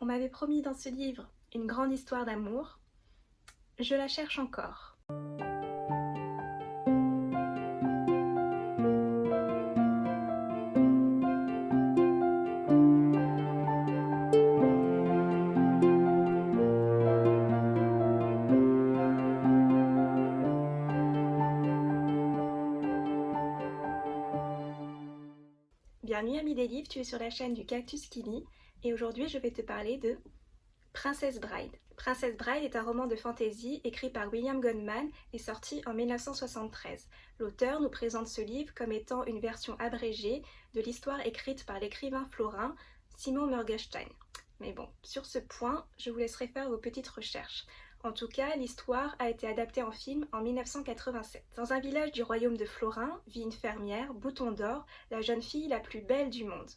m'avait promis dans ce livre une grande histoire d'amour. Je la cherche encore. Bienvenue ami des livres, tu es sur la chaîne du Cactus qui lit et aujourd'hui je vais te parler de Princess Bride. Princess Bride est un roman de fantasy écrit par William Goldman et sorti en 1973. L'auteur nous présente ce livre comme étant une version abrégée de l'histoire écrite par l'écrivain florin Simon Morgenstern. Mais bon, sur ce point, je vous laisserai faire vos petites recherches. En tout cas, l'histoire a été adaptée en film en 1987. Dans un village du royaume de Florin vit une fermière, Bouton d'Or, la jeune fille la plus belle du monde.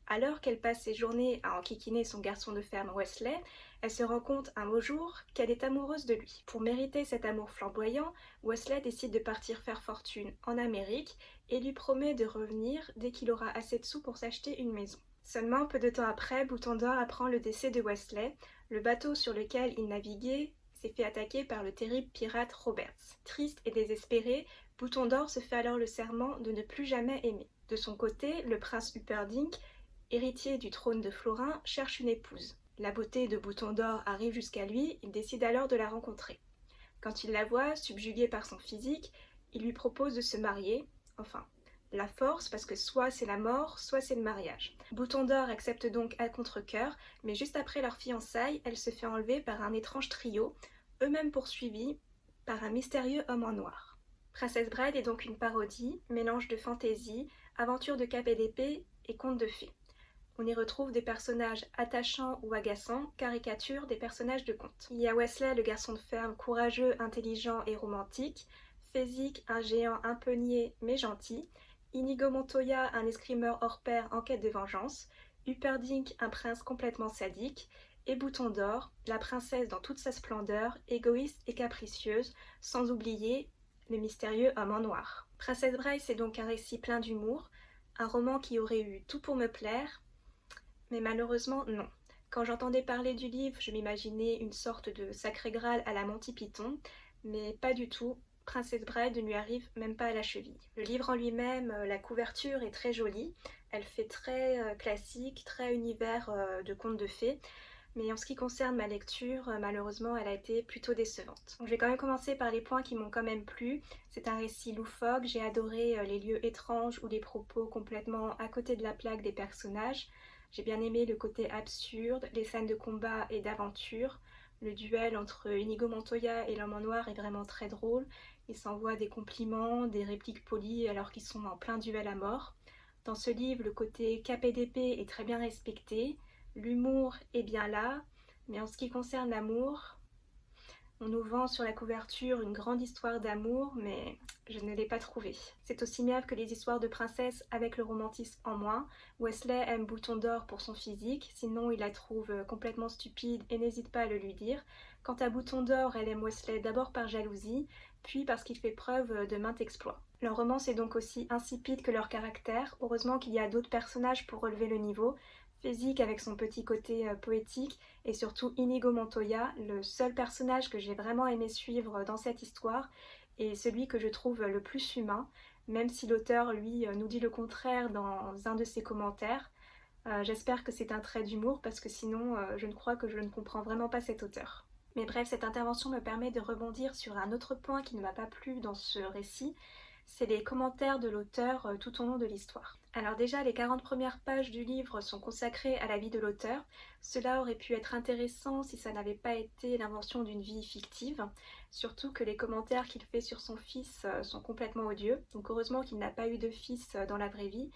Alors qu'elle passe ses journées à enquiquiner son garçon de ferme Wesley, elle se rend compte un beau jour qu'elle est amoureuse de lui. Pour mériter cet amour flamboyant, Wesley décide de partir faire fortune en Amérique et lui promet de revenir dès qu'il aura assez de sous pour s'acheter une maison. Seulement peu de temps après, Bouton d'Or apprend le décès de Wesley. Le bateau sur lequel il naviguait s'est fait attaquer par le terrible pirate Roberts. Triste et désespéré, Bouton d'Or se fait alors le serment de ne plus jamais aimer. De son côté, le prince Humperdinck, héritier du trône de Florin, cherche une épouse. La beauté de Bouton d'Or arrive jusqu'à lui, il décide alors de la rencontrer. Quand il la voit, subjuguée par son physique, il lui propose de se marier, enfin, la force parce que soit c'est la mort, soit c'est le mariage. Bouton d'Or accepte donc à contre-cœur, mais juste après leur fiançailles, elle se fait enlever par un étrange trio, eux-mêmes poursuivis par un mystérieux homme en noir. Princess Bride est donc une parodie, mélange de fantaisie, aventure de cap et d'épée et conte de fées. On y retrouve des personnages attachants ou agaçants, caricatures des personnages de contes. Il y a Wesley, le garçon de ferme, courageux, intelligent et romantique, Fezzik, un géant un peu niais mais gentil, Inigo Montoya, un escrimeur hors pair en quête de vengeance, Humperdinck, un prince complètement sadique, et Bouton d'Or, la princesse dans toute sa splendeur, égoïste et capricieuse, sans oublier le mystérieux homme en noir. Princess Bride, c'est donc un récit plein d'humour, un roman qui aurait eu tout pour me plaire, mais malheureusement non. Quand j'entendais parler du livre, je m'imaginais une sorte de sacré Graal à la Monty Python, mais pas du tout. Princess Bride ne lui arrive même pas à la cheville. Le livre en lui-même, la couverture est très jolie, elle fait très classique, très univers de contes de fées, mais en ce qui concerne ma lecture, malheureusement elle a été plutôt décevante. Donc, je vais quand même commencer par les points qui m'ont quand même plu. C'est un récit loufoque, j'ai adoré les lieux étranges ou les propos complètement à côté de la plaque des personnages. J'ai bien aimé le côté absurde, les scènes de combat et d'aventure. Le duel entre Inigo Montoya et l'homme en noir est vraiment très drôle. Ils s'envoient des compliments, des répliques polies alors qu'ils sont en plein duel à mort. Dans ce livre, le côté cap et d'épée est très bien respecté. L'humour est bien là, mais en ce qui concerne l'amour, on nous vend sur la couverture une grande histoire d'amour, mais je ne l'ai pas trouvée. C'est aussi mièvre que les histoires de princesses avec le romantisme en moins. Wesley aime Bouton d'Or pour son physique, sinon il la trouve complètement stupide et n'hésite pas à le lui dire. Quant à Bouton d'Or, elle aime Wesley d'abord par jalousie, puis parce qu'il fait preuve de maints exploits. Leur romance est donc aussi insipide que leur caractère. Heureusement qu'il y a d'autres personnages pour relever le niveau. Fezzik avec son petit côté poétique et surtout Inigo Montoya, le seul personnage que j'ai vraiment aimé suivre dans cette histoire et celui que je trouve le plus humain, même si l'auteur lui nous dit le contraire dans un de ses commentaires. J'espère que c'est un trait d'humour parce que sinon je ne crois que je ne comprends vraiment pas cet auteur. Mais bref, cette intervention me permet de rebondir sur un autre point qui ne m'a pas plu dans ce récit, c'est les commentaires de l'auteur tout au long de l'histoire. Alors déjà, les 40 premières pages du livre sont consacrées à la vie de l'auteur. Cela aurait pu être intéressant si ça n'avait pas été l'invention d'une vie fictive, surtout que les commentaires qu'il fait sur son fils sont complètement odieux. Donc heureusement qu'il n'a pas eu de fils dans la vraie vie,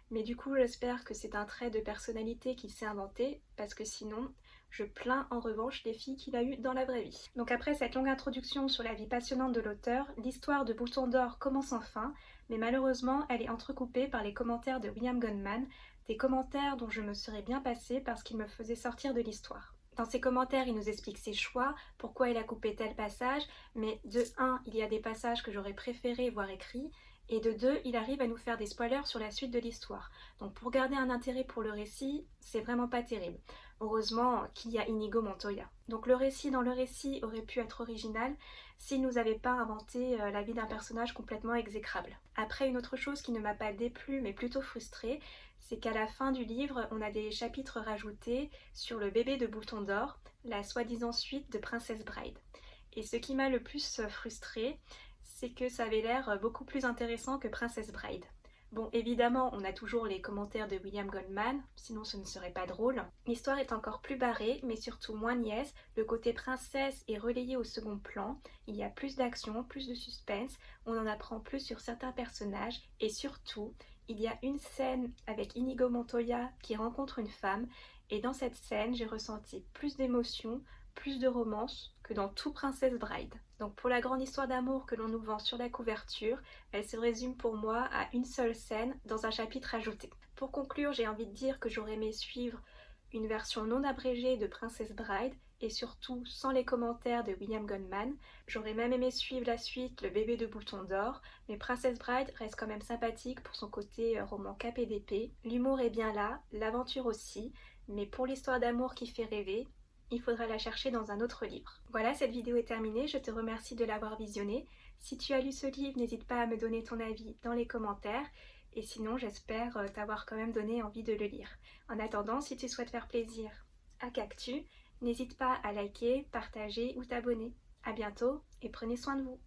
mais du coup j'espère que c'est un trait de personnalité qu'il s'est inventé, parce que sinon je plains en revanche les filles qu'il a eues dans la vraie vie. Donc après cette longue introduction sur la vie passionnante de l'auteur, l'histoire de Bouton d'Or commence enfin, mais malheureusement elle est entrecoupée par les commentaires de William Goldman, des commentaires dont je me serais bien passée parce qu'ils me faisaient sortir de l'histoire. Dans ses commentaires, il nous explique ses choix, pourquoi il a coupé tel passage, mais de 1, il y a des passages que j'aurais préféré voir écrits, et de 2, il arrive à nous faire des spoilers sur la suite de l'histoire. Donc pour garder un intérêt pour le récit, c'est vraiment pas terrible. Heureusement qu'il y a Inigo Montoya. Donc le récit dans le récit aurait pu être original s'il nous avait pas inventé la vie d'un personnage complètement exécrable. Après, une autre chose qui ne m'a pas déplu mais plutôt frustrée, c'est qu'à la fin du livre, on a des chapitres rajoutés sur le bébé de bouton d'or, la soi-disant suite de Princess Bride. Et ce qui m'a le plus frustrée, c'est que ça avait l'air beaucoup plus intéressant que Princess Bride. Bon, évidemment, on a toujours les commentaires de William Goldman, sinon ce ne serait pas drôle. L'histoire est encore plus barrée, mais surtout moins niaise. Le côté princesse est relayé au second plan. Il y a plus d'action, plus de suspense, on en apprend plus sur certains personnages, et surtout, il y a une scène avec Inigo Montoya qui rencontre une femme, et dans cette scène, j'ai ressenti plus d'émotion, plus de romance que dans tout Princess Bride. Donc pour la grande histoire d'amour que l'on nous vend sur la couverture, elle se résume pour moi à une seule scène dans un chapitre ajouté. Pour conclure, j'ai envie de dire que j'aurais aimé suivre une version non abrégée de Princess Bride et surtout sans les commentaires de William Goldman. J'aurais même aimé suivre la suite Le bébé de bouton d'or, mais Princess Bride reste quand même sympathique pour son côté roman cap et d'épée. L'humour est bien là, l'aventure aussi, mais pour l'histoire d'amour qui fait rêver, il faudra la chercher dans un autre livre. Voilà, cette vidéo est terminée, je te remercie de l'avoir visionnée. Si tu as lu ce livre, n'hésite pas à me donner ton avis dans les commentaires. Et sinon, j'espère t'avoir quand même donné envie de le lire. En attendant, si tu souhaites faire plaisir à Cactus, n'hésite pas à liker, partager ou t'abonner. À bientôt et prenez soin de vous.